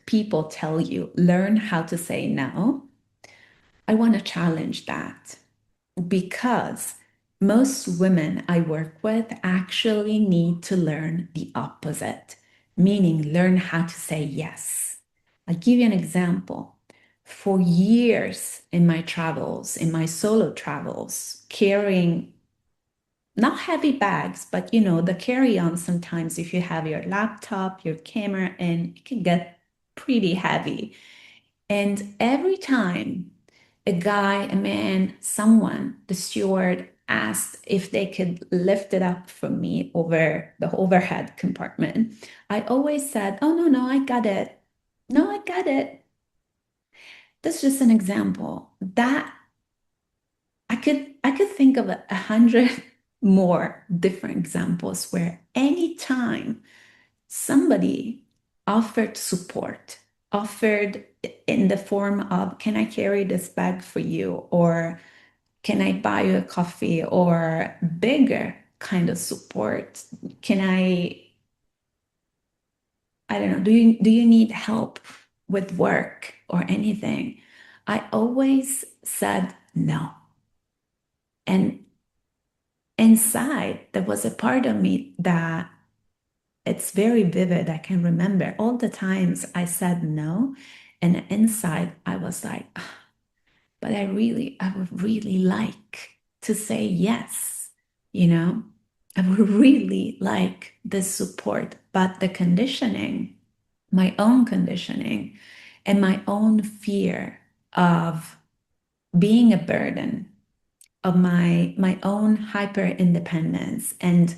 people tell you, learn how to say no, I want to challenge that because most women I work with actually need to learn the opposite, meaning learn how to say yes. I'll give you an example. For years in my travels, in my solo travels, carrying not heavy bags, but the carry-on sometimes if you have your laptop, your camera, and it can get pretty heavy. And every time a guy, a man, someone, the steward asked if they could lift it up for me over the overhead compartment, I always said, "Oh, no, no, I got it. No, I got it." That's just an example. That I could think of 100 more different examples where anytime somebody offered support, offered in the form of, "Can I carry this bag for you?" Or "Can I buy you a coffee?" Or bigger kind of support. I don't know, do you need help with work or anything? I always said no. And inside, there was a part of me that it's very vivid. I can remember all the times I said no. And inside, I was like, "Ah, but I would really like to say yes, you know? I would really like the support, but the conditioning, my own conditioning, and my own fear of being a burden, of my own hyper independence and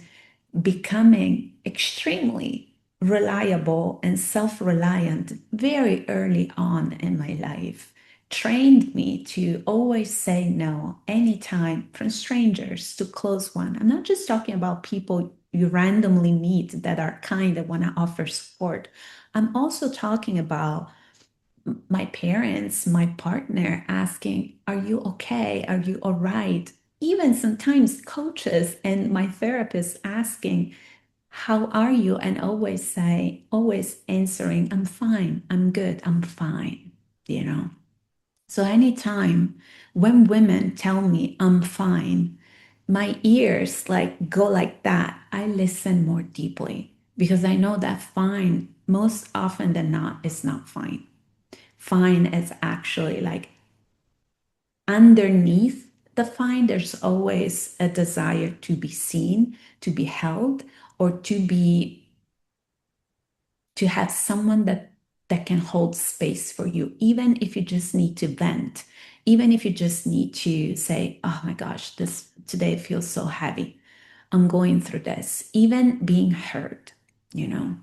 becoming extremely reliable and self-reliant very early on in my life trained me to always say no anytime, from strangers to close one. I'm not just talking about people you randomly meet that are kind and want to offer support. I'm also talking about my parents, my partner asking, "Are you okay? Are you all right?" Even sometimes coaches and my therapist asking, "How are you?" And always answering, "I'm fine, I'm good, I'm fine," you know? So anytime when women tell me I'm fine, my ears like go like that. I listen more deeply because I know that fine, most often than not, is not fine. Fine is actually like underneath the fine, there's always a desire to be seen, to be held, or to have someone that can hold space for you, even if you just need to vent, even if you just need to say, "Oh my gosh, this today feels so heavy. I'm going through this," even being heard, you know.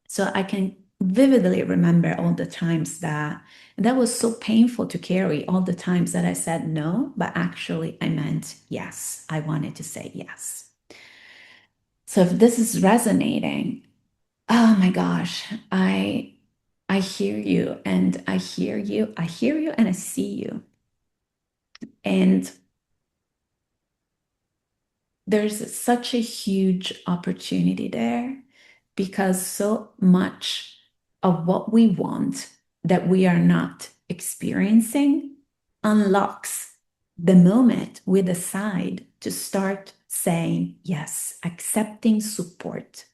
So I can vividly remember all the times that was so painful to carry, all the times that I said no, but actually I meant yes. I wanted to say yes. So if this is resonating, oh my gosh, I hear you and I hear you. I hear you and I see you. And there's such a huge opportunity there because so much of what we want that we are not experiencing unlocks the moment we decide to start saying yes, accepting support.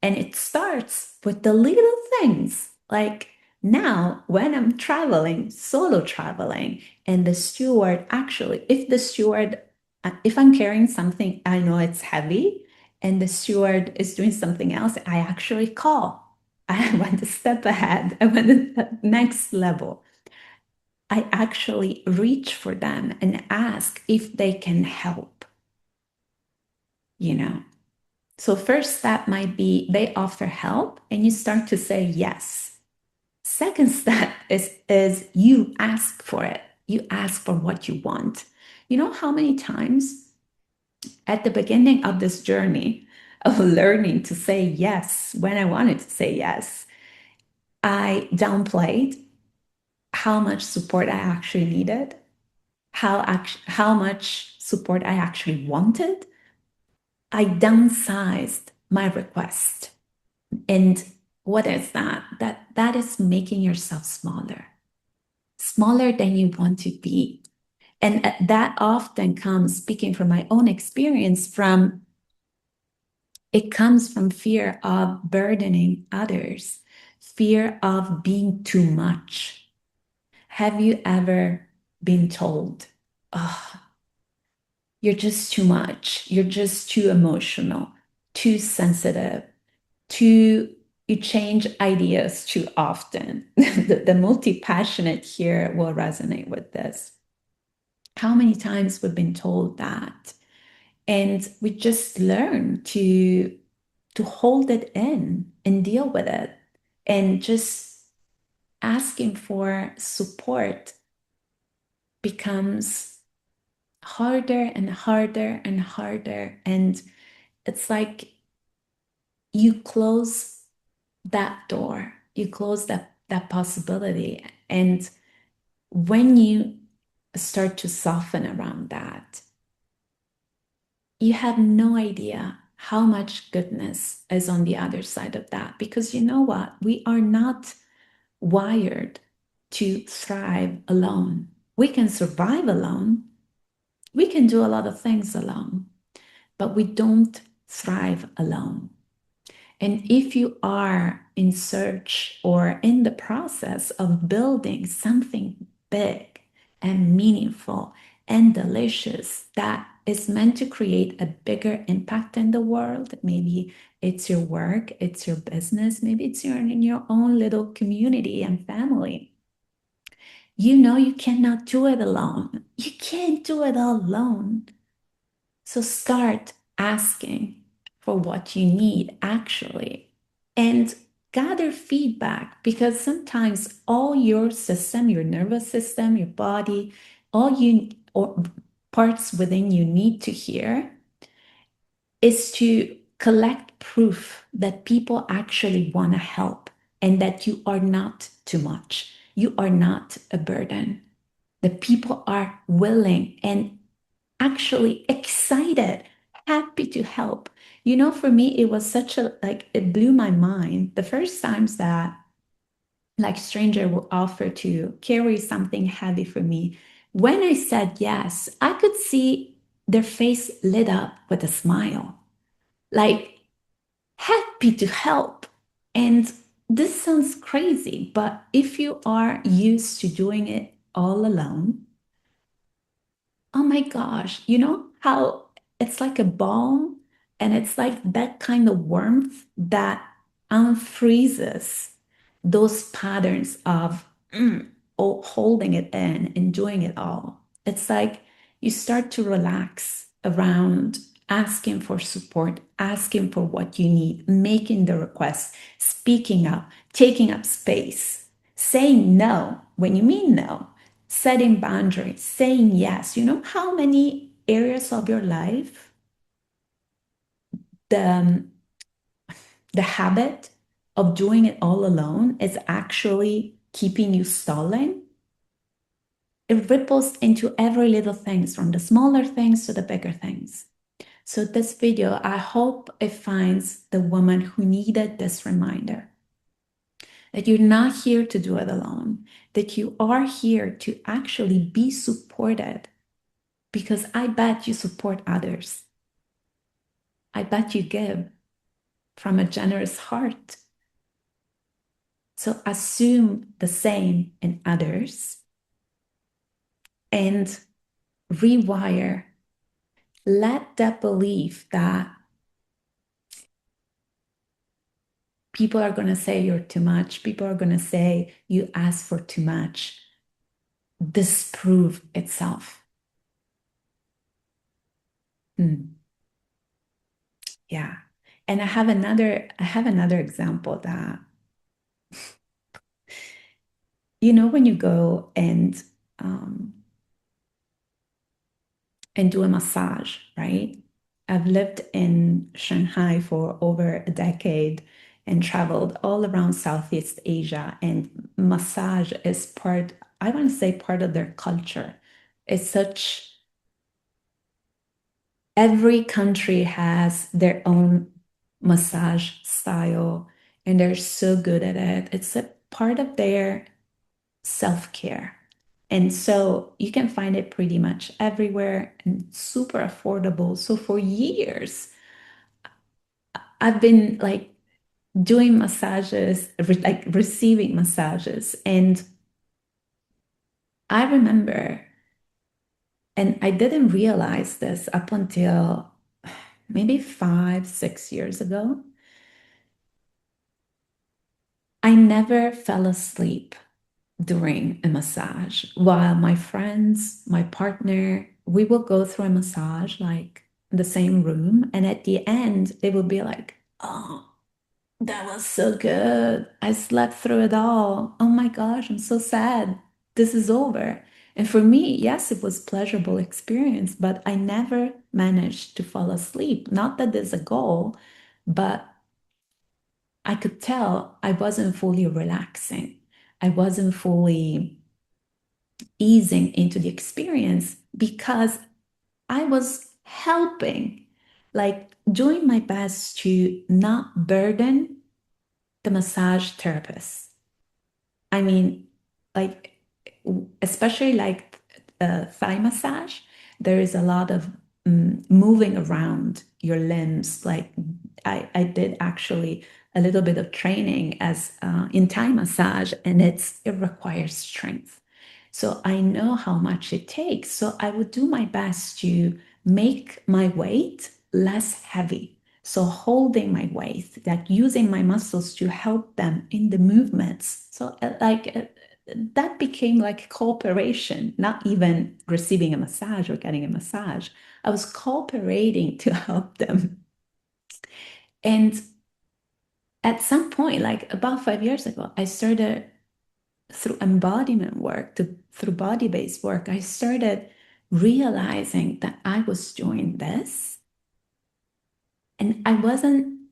And it starts with the little things like now when I'm traveling, solo traveling, and the steward actually, if I'm carrying something, I know it's heavy, and the steward is doing something else, I actually call. I went a step ahead. I went to the next level. I actually reach for them and ask if they can help, you know. So first step might be they offer help and you start to say yes. Second step is you ask for it. You ask for what you want. You know how many times at the beginning of this journey of learning to say yes when I wanted to say yes, I downplayed how much support I actually needed, how much support I actually wanted. I downsized my request. And What is that? That is making yourself smaller, smaller than you want to be. And that often comes, speaking from my own experience, from it comes from fear of burdening others, fear of being too much. Have you ever been told, oh, you're just too much, you're just too emotional, too sensitive, too, you change ideas too often? The multi-passionate here will resonate with this. How many times we've been told that? And we just learn to hold it in and deal with it, and just asking for support becomes harder and harder and harder. And it's like you close that door, you close that possibility. And when you start to soften around that, you have no idea how much goodness is on the other side of that. Because you know what? We are not wired to thrive alone. We can survive alone. We can do a lot of things alone, but we don't thrive alone. And if you are in search or in the process of building something big and meaningful and delicious that is meant to create a bigger impact in the world, maybe it's your work, it's your business, maybe it's in your own little community and family. You know you cannot do it alone. You can't do it all alone. So start asking for what you need actually, and gather feedback, because sometimes all your system, your nervous system, your body, all you or parts within you need to hear is to collect proof that people actually want to help and that you are not too much. You are not a burden. The people are willing and actually excited, happy to help. You know, for me, it was such a, like, it blew my mind the first times that, like, stranger will offer to carry something heavy for me. When I said yes, I could see their face lit up with a smile, like happy to help. And this sounds crazy, but if you are used to doing it all alone, oh my gosh, you know how it's like a balm, and it's like that kind of warmth that unfreezes those patterns of holding it in and doing it all. It's like you start to relax around asking for support, asking for what you need, making the request, speaking up, taking up space, saying no when you mean no, setting boundaries, saying yes. You know how many areas of your life the the habit of doing it all alone is actually keeping you stalling? It ripples into every little things, from the smaller things to the bigger things. So this video, I hope it finds the woman who needed this reminder that you're not here to do it alone, that you are here to actually be supported, because I bet you support others. I bet you give from a generous heart. So assume the same in others and rewire. Let that belief that people are going to say you're too much, people are going to say you ask for too much, disprove itself. Yeah. And I have another example that, you know, when you go um, and do a massage, right? I've lived in Shanghai for over a decade and traveled all around Southeast Asia, and massage is part, I want to say, part of their culture. It's such, every country has their own massage style and they're so good at it. It's a part of their self-care. And so you can find it pretty much everywhere and super affordable. So for years, I've been like doing massages, like receiving massages. And I remember, and I didn't realize this up until maybe 5, 6 years ago. I never fell asleep during a massage while my friends, my partner, we will go through a massage like in the same room. And at the end, they will be like, oh, that was so good. I slept through it all. Oh my gosh, I'm so sad. This is over. And for me, yes, it was pleasurable experience, but I never managed to fall asleep. Not that there's a goal, but I could tell I wasn't fully relaxing. I wasn't fully easing into the experience because I was helping, like doing my best to not burden the massage therapist. I mean, like, especially like thigh massage, there is a lot of moving around your limbs. Like, I did actually a little bit of training as in Thai massage, and it requires strength. So I know how much it takes. So I would do my best to make my weight less heavy. So holding my weight, like using my muscles to help them in the movements. So that became like cooperation, not even receiving a massage or getting a massage. I was cooperating to help them. And at some point, like about 5 years ago, I started through embodiment work, through body-based work, I started realizing that I was doing this. And I wasn't,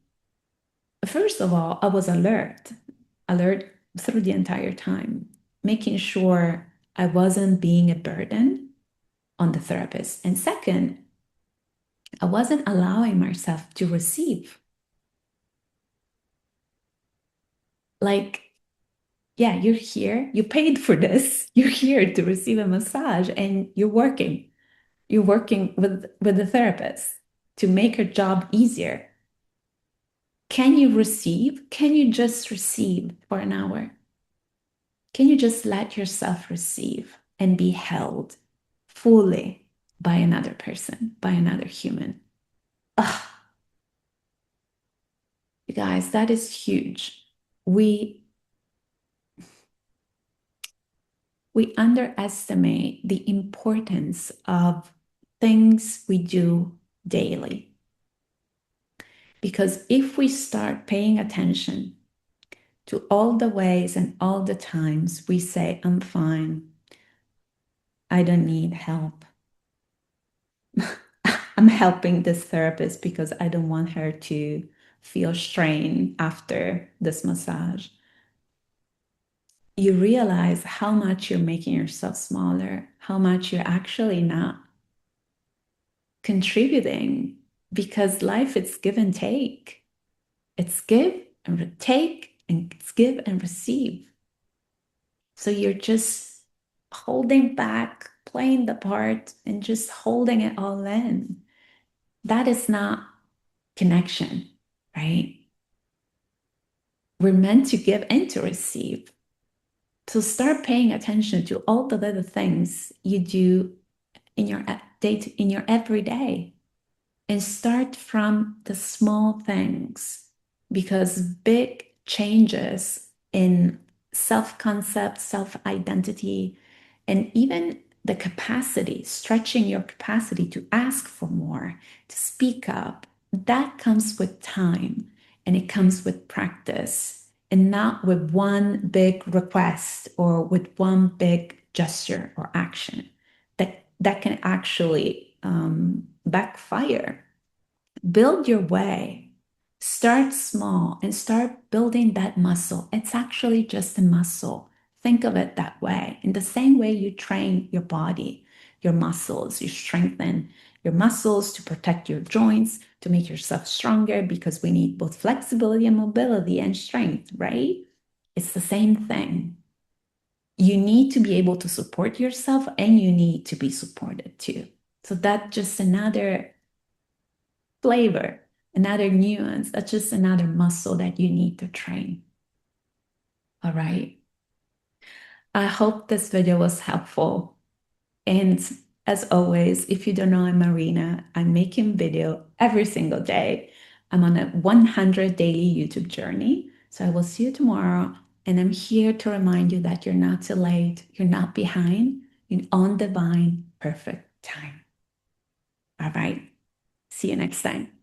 first of all, I was alert through the entire time, making sure I wasn't being a burden on the therapist. And second, I wasn't allowing myself to receive. Like, yeah, you're here, you paid for this, you're here to receive a massage, and you're working. You're working with the therapist to make her job easier. Can you receive? Can you just receive for an hour? Can you just let yourself receive and be held fully by another person, by another human? Ugh, you guys, that is huge. We we underestimate the importance of things we do daily. Because if we start paying attention to all the ways and all the times we say, I'm fine, I don't need help. I'm helping this therapist because I don't want her to feel strain after this massage. You realize how much you're making yourself smaller, how much you're actually not contributing because life is give and take. It's give and take, and it's give and receive. So you're just holding back, playing the part, and just holding it all in. That is not connection, right? We're meant to give and to receive. So start paying attention to all the little things you do in your in your everyday, and start from the small things because big changes in self-concept, self-identity, and even the capacity, stretching your capacity to ask for more, to speak up, that comes with time and it comes with practice and not with one big request or with one big gesture or action that can actually backfire. Build your way. Start small and start building that muscle. It's actually just a muscle. Think of it that way. In the same way you train your body, your muscles, you strengthen your muscles, to protect your joints, to make yourself stronger, because we need both flexibility and mobility and strength, right? It's the same thing. You need to be able to support yourself and you need to be supported too. So that's just another flavor, another nuance. That's just another muscle that you need to train. All right. I hope this video was helpful. And as always, if you don't know, I'm Marina. I'm making video every single day. I'm on a 100 daily YouTube journey. So I will see you tomorrow. And I'm here to remind you that you're not too late. You're not behind. You're on divine, perfect time. All right. See you next time.